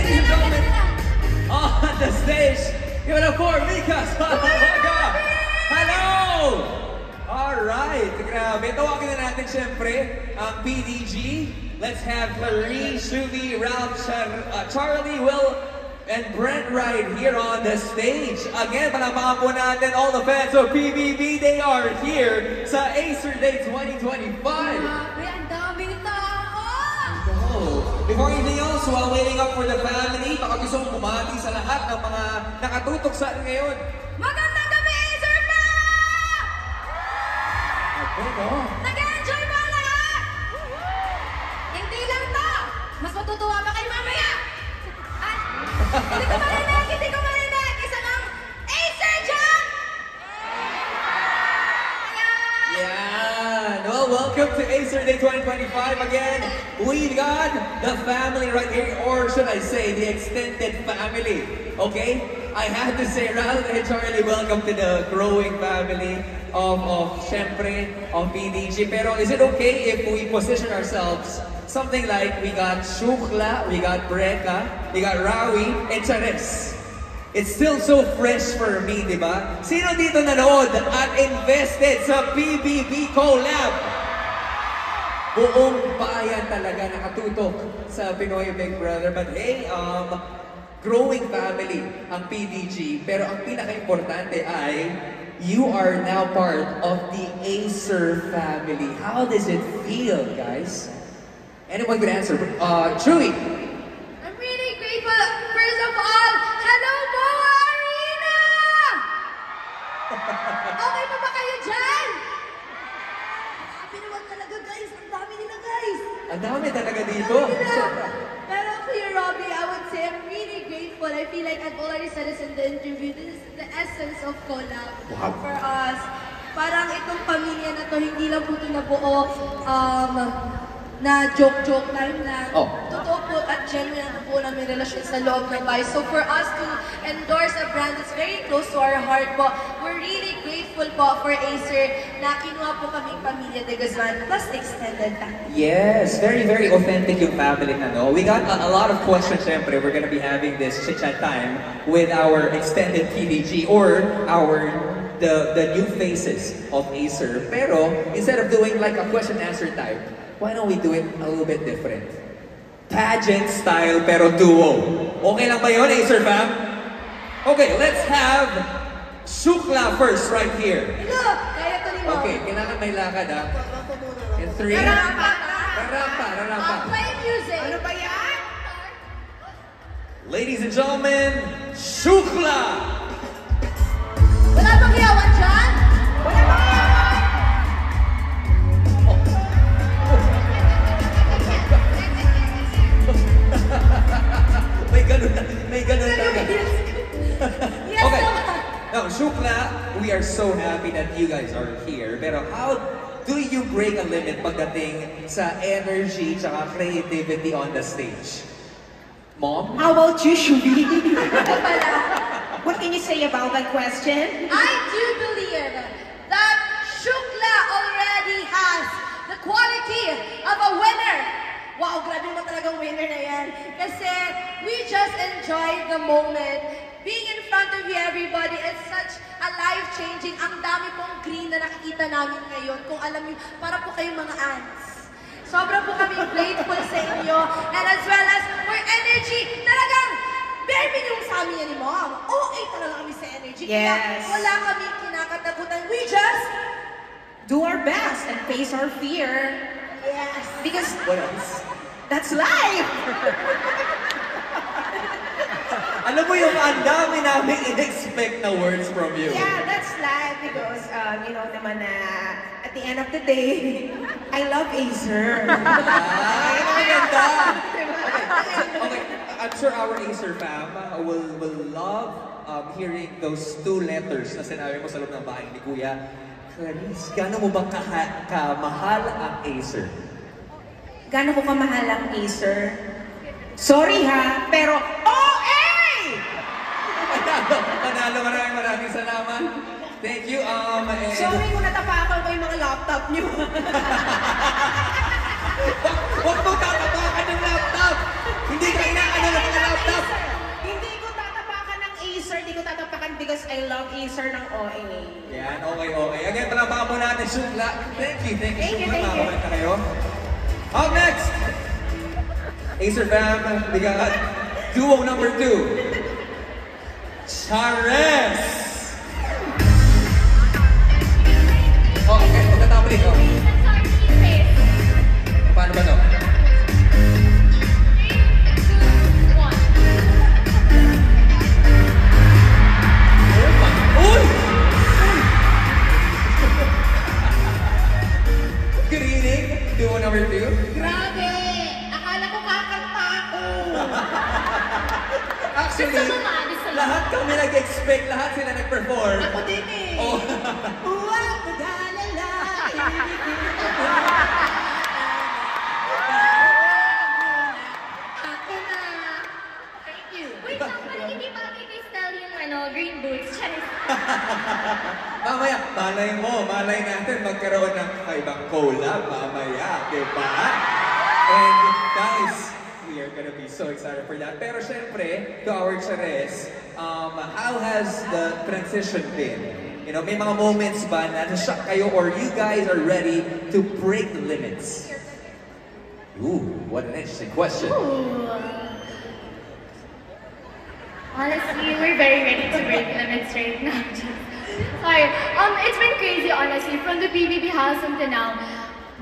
Ladies and gentlemen, on the stage, give it up for Mika Salawaga! Hello! Alright, grabe. Tawagin na natin siyempre ang PDG. Let's have Clarice, Shuvi, Ralph, Charlie, Will, and Brent right here on the stage. Again, palamakan po natin all the fans of PBB. They are here sa Acer Day 2025. Grabe, ang daming tao! Before anything else, while waiting up for the family, baka gusto mong bumati sa lahat ng mga nakatutok sa atin ngayon. Magandang gabi, Acer Fam! Ano? Nag-enjoy ba lahat? Hindi lang to! Mas matutuwa pa kayo mamaya! At hindi ko marinig! Isa ng Acer Jump! Yeah! Well, welcome to Acer Day 2025 again. We've got the family right here, or should I say, the extended family. Okay? I have to say, Ralph and Charlie, welcome to the growing family of PDG. Pero is it okay if we position ourselves something like we got Shukla, we got Breka, we got Rawi, and Charis? It's still so fresh for me, di ba? Sino dito nanood at invested sa PBB Collab? Buong bayan talaga nakatutok sa Pinoy Big Brother. But hey, growing family ang PDG. Pero ang pinaka-importante ay you are now part of the Acer family. How does it feel, guys? Anyone could answer? Chewy. I'm really grateful. First of all, hello po, Arena! Okay pa ba kayo dyan? Grabe naman talaga, guys. Ang dami nila, guys. Ang dami talaga dito. Pero Kuya Robbie, I would say I'm really grateful. I feel like I've already said this in the interview. This is the essence of collab for us. Parang itong pamilya na to, hindi lang po ito nabuo na joke-joke time lang. Totoo po at genuine po namin relasyon sa loob ng bahay. So for us to endorse a brand that's very close to our heart po, we're really grateful po for Acer na kinuha po kaming pamilya de Guzman plus extended family. Yes, very, very authentic yung family na, no? We got a lot of questions, syempre. We're gonna be having this chit-chat time with our extended PDG or the new faces of Acer. Pero, instead of doing like a question-answer type, why don't we do it a little bit different? Pageant style pero duo. Okay lang ba yun, Acer fam? Okay, let's have Shukla first right here. Hello! Kaya to ni Mom. Okay, kailangan may lakad ha. In 3. Rarampa. Play music. Ano ba yan? Ladies and gentlemen, Shukla! Wala bang hiyawan dyan? Wala ba yan? May ganun talaga. Yes, Okay. naman. Now, Shukla, we are so happy that you guys are here. Pero how do you break a limit pagdating sa energy tsaka creativity on the stage? Mom? How about you, Shubi? What can you say about that question? I do believe that Shukla already has the quality of a winner. Wow, grabe mo talagang winner na yan. Kasi we just enjoy the moment. Being in front of you, everybody, is such a life-changing. Ang dami pong green na nakikita namin ngayon. Kung alam niyo, para po kayong mga ants. Sobra po kami grateful sa inyo. And as well as for energy, talagang bare minimum sa amin yan ni Mom. OA talaga kami sa energy. Yes. Kaya wala kami kinakatakutan. We just Do our best and face our fear. yes. Because What else? that's life! Alam mo yung ang dami namin in-expect na words from you. Yeah, that's life because, you know naman na at the end of the day, I love Acer. Ay, maganda! Okay, I'm sure our Acer fam will love hearing those 2 letters na sinabi mo sa loob ng bahay ni Kuya. Clarice, gaano mo bang kamahal ang Acer? Gaano ko kamahal ang Acer? Sorry ha, pero OA! Panalo, maraming salamat. Thank you. Sorry kung natapakan ko yung mga laptop niyo. Huwag mo tatapakan ng laptop! Hindi ka inaano ng mga laptop! Shukla. Thank you, Thank you, Shukla. thank you. Makakamit kayo. Up next, Acer Fam, we got duo number 2. Chares! Oh, okay, magkatama rin. Oh. Paano ba to? Uy! Good evening, duo number 2. Grabe! Akala ko kakanta ako. Actually, lahat kami nag-expect, lahat sila nag-perform. Ako din eh. Oh. Huwag mag-alala. Ako na. Thank you. Wait lang, parang hindi bagay kay Style yung green boots. Charis. Mamaya, malay natin magkaroon ng ibang collab mamaya, di ba? And guys, we are gonna be so excited for that. Pero syempre, to our Chares, how has the transition been? You know, may mga moments ba na na-shock kayo or you guys are ready to break the limits? Ooh, what an interesting question. Honestly, we're very ready to break limits right now. Sorry. It's been crazy, honestly. From the PBB house until now,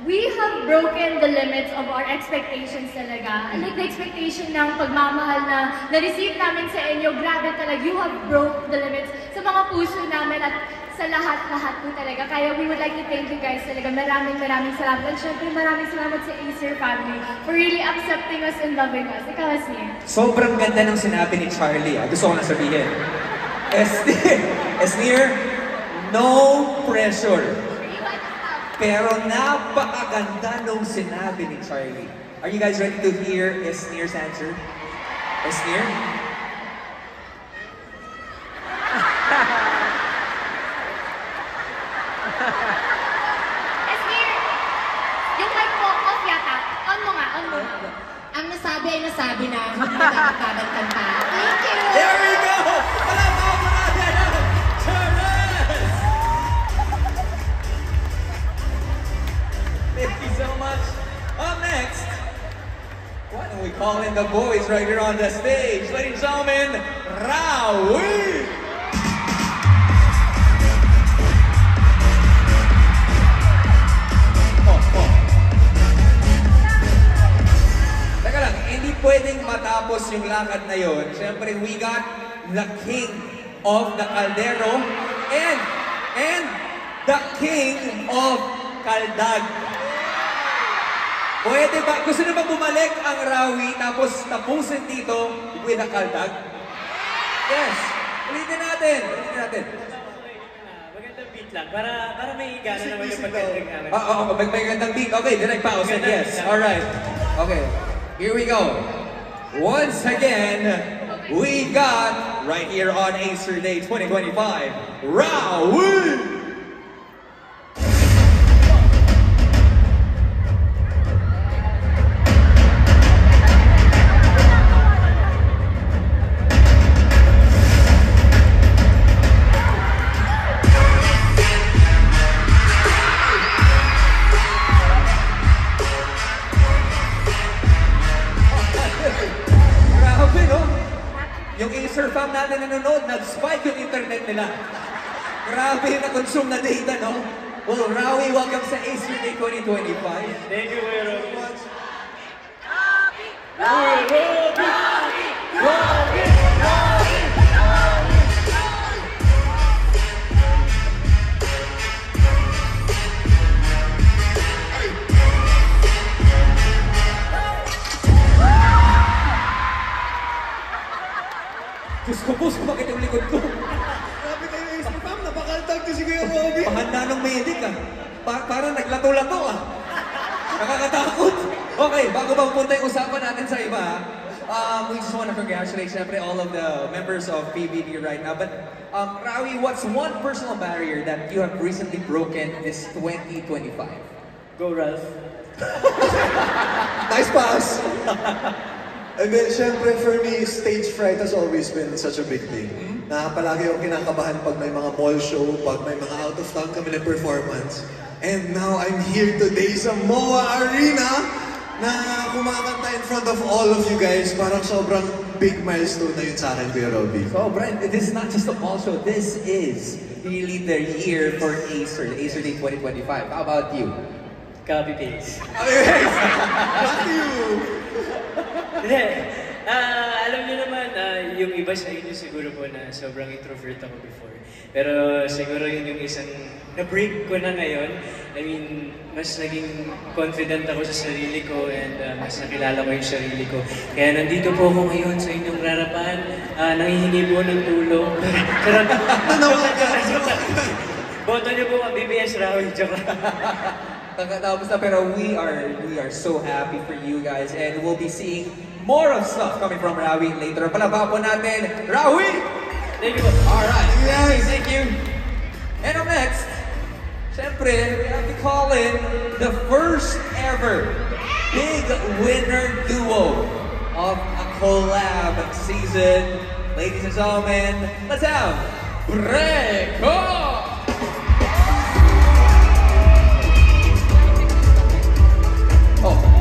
we have broken the limits of our expectations talaga. Like the expectation ng pagmamahal na na-receive namin sa inyo, grabe talaga. You have broke the limits sa mga puso namin at sa lahat-lahat po talaga. Kaya we would like to thank you guys talaga. Maraming salamat. At syempre maraming salamat sa Acer family for really accepting us and loving us. Ikaw, Asnir. Sobrang ganda ng sinabi ni Charlie. Gusto ko na sabihin. Esnir, no pressure. Pero napakaganda nung sinabi ni Charlie. Are you guys ready to hear Esnir's answer? Esnir? Asnir, yung mic mo, off yata. On mo nga. Ang nasabi ay nasabi na. Hindi na dapat kanta. Thank you. There we go! Palakpakan po natin ang Chares! Thank you so much. Up next, why don't we call in the boys right here on the stage? Ladies and gentlemen, Rawi! Teka lang, hindi pwedeng matapos yung lakad na yon. Siyempre, we got the king of the Caldero and the king of Caldag. Pwede ba? Gusto na ba bumalik ang Rawi tapos tapusin dito with the Caldag? Yes! Ulitin natin! Magandang beat lang, para may gana naman yung pag-ending namin. May gandang beat. Okay, direct pause. Yes, alright. Okay, here we go. Once again, we got, right here on Acer Day 2025, Rawi! Yung Acer fam natin nanonood, nag-spike yung internet nila. Grabe yung na-consume na data, no? Well, Rawi, welcome sa Acer Day 2025. Thank you very much. Diyos ko, boss, bakit yung likod ko? Grabe kayo, Acer Fam, napakaltag ko si Kuya Robby. Pahanda ng medic, ah. Parang naglato-lato, ah. Nakakatakot. Okay, bago ba pupunta yung usapan natin sa iba, we just want to congratulate, syempre, all of the members of PBB right now. But, Rawi, what's one personal barrier that you have recently broken this 2025? Go, Ralph. Nice pass! And then, syempre, for me, stage fright has always been such a big thing. Palagi akong kinakabahan pag may mga mall show, pag may mga out of town kami na performance. And now I'm here today sa MOA Arena na kumakanta in front of all of you guys. Parang sobrang big milestone na yun sa akin, Kuya Robby. So, Brent, this is not just a ball show. This is really the year for Acer, the Acer Day 2025. How about you? Copy paste. Matthew! Hindi. Alam niyo naman, yung iba sa inyo siguro po na sobrang introvert ako before. Pero siguro yun yung isang na-break ko na ngayon. I mean, mas naging confident ako sa sarili ko and mas nakilala ko yung sarili ko. Kaya nandito po ako ngayon sa inyong rarapan. Nangihingi po ng tulong. Charot. Boto niyo po ang BBS Rawi. Tapos na, pero we are so happy for you guys and we'll be seeing more of stuff coming from Rawi later. Palaba po natin, Rawi! Thank you po. Alright, yes, thank you. And up next, syempre, we have to call in the first ever big winner duo of a collab season. Ladies and gentlemen, let's have Breco! Oh. May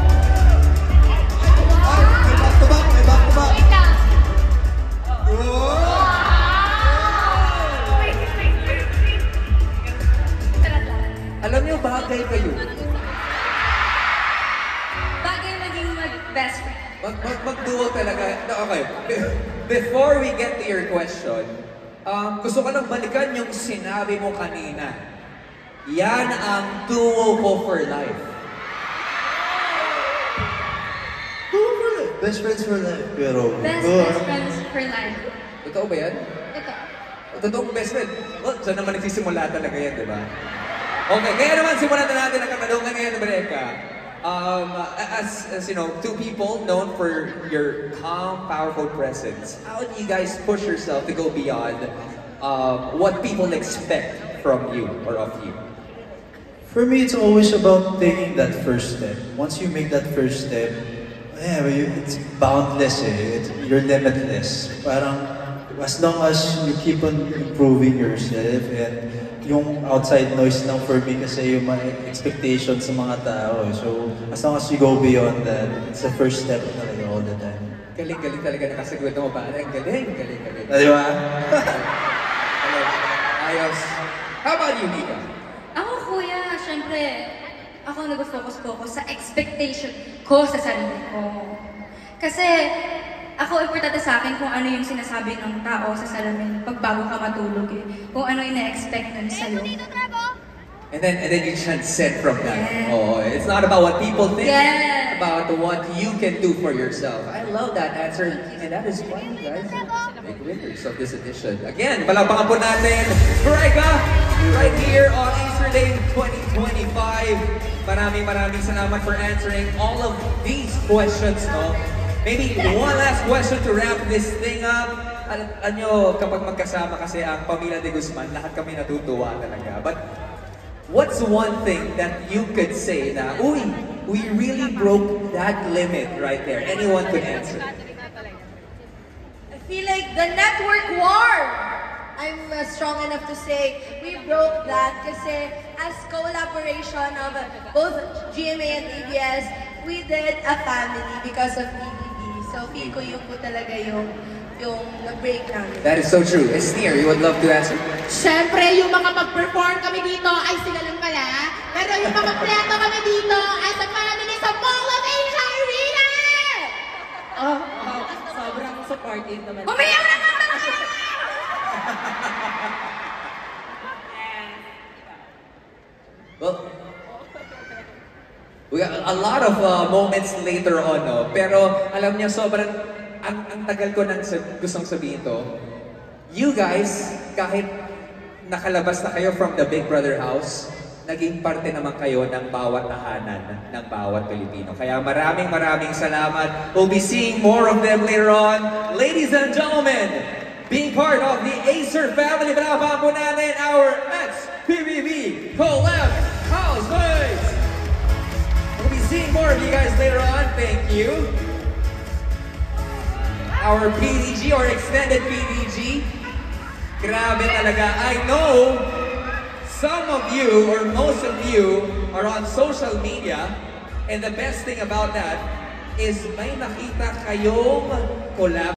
back-to-back, may back-to-back. Wait lang. Oh! Wait. Charot lang. Alam niyo, bagay kayo. Bagay maging mag-best friend. Mag-duo talaga. No, okay. Before we get to your question, gusto ko lang balikan yung sinabi mo kanina. Yan ang duo ko for life. Best friends for life, Kuya Robby. Best friends for life. Totoo ba yan? Ito. Totoong best friend. Well, saan naman nagsisimula talaga yan, di ba? Okay, kaya naman simulan na natin ang katanungan ngayon, Breka. As you know, two people known for your calm, powerful presence, how do you guys push yourself to go beyond what people expect from you or of you? For me, it's always about taking that first step. Once you make that first step, yeah, it's boundless eh. You're limitless. Parang, as long as you keep on improving yourself and yung outside noise lang for me kasi yung mga expectations sa mga tao. So, as long as you go beyond that, it's the first step talaga all the time. Galing-galing talaga nakasagot mo pa. Galing. Di ba? Ayos. How about you, Mika? Ako, kuya, syempre, ako nag-focus sa expectation ko sa sarili ko. Kasi, ako importante sa akin kung ano yung sinasabi ng tao sa salamin pag bago ka matulog eh. Kung ano yung na-expect nun sa'yo. And then you transcend from that. Yeah. Oh, it's not about what people think. Yeah. It's about what you can do for yourself. I love that answer. And that is why you guys are big winners of this edition. Again, palapakan po natin, Breca, right here on Easter Day 2025. Maraming salamat for answering all of these questions, no? Maybe one last question to wrap this thing up. Alam nyo, kapag magkasama kasi ang pamilya de Guzman, lahat kami natutuwa talaga. But what's one thing that you could say na, uy, we really broke that limit right there? Anyone could answer. I feel like the network war. I'm strong enough to say we broke that kasi as collaboration of both GMA and ABS, we did a family because of BBB. So feel ko yun po talaga yung break namin. That is so true. Esnir, you would love to answer. Siyempre, yung mga mag-perform kami dito ay sila lang pala. Pero yung mga preto kami dito ay nagparamili sa Mall of Asia Arena! Sobrang supportive naman. Umiyaw na nga! Well, we got a lot of moments later on, no? Pero alam niyo, sobrang ang tagal ko nang gustong sabihin to. You guys, kahit nakalabas na kayo from the Big Brother house, naging parte naman kayo ng bawat tahanan ng bawat Pilipino. Kaya maraming salamat. We'll be seeing more of them later on. Ladies and gentlemen, being part of the Acer family, palapakan po natin our ex-PBB Collab Housemates! We'll be seeing more of you guys later on. Thank you. Our PDG or extended PDG. Grabe talaga. I know some of of you, or most of you, are on social media, and the best thing about that is may nakita kayong collab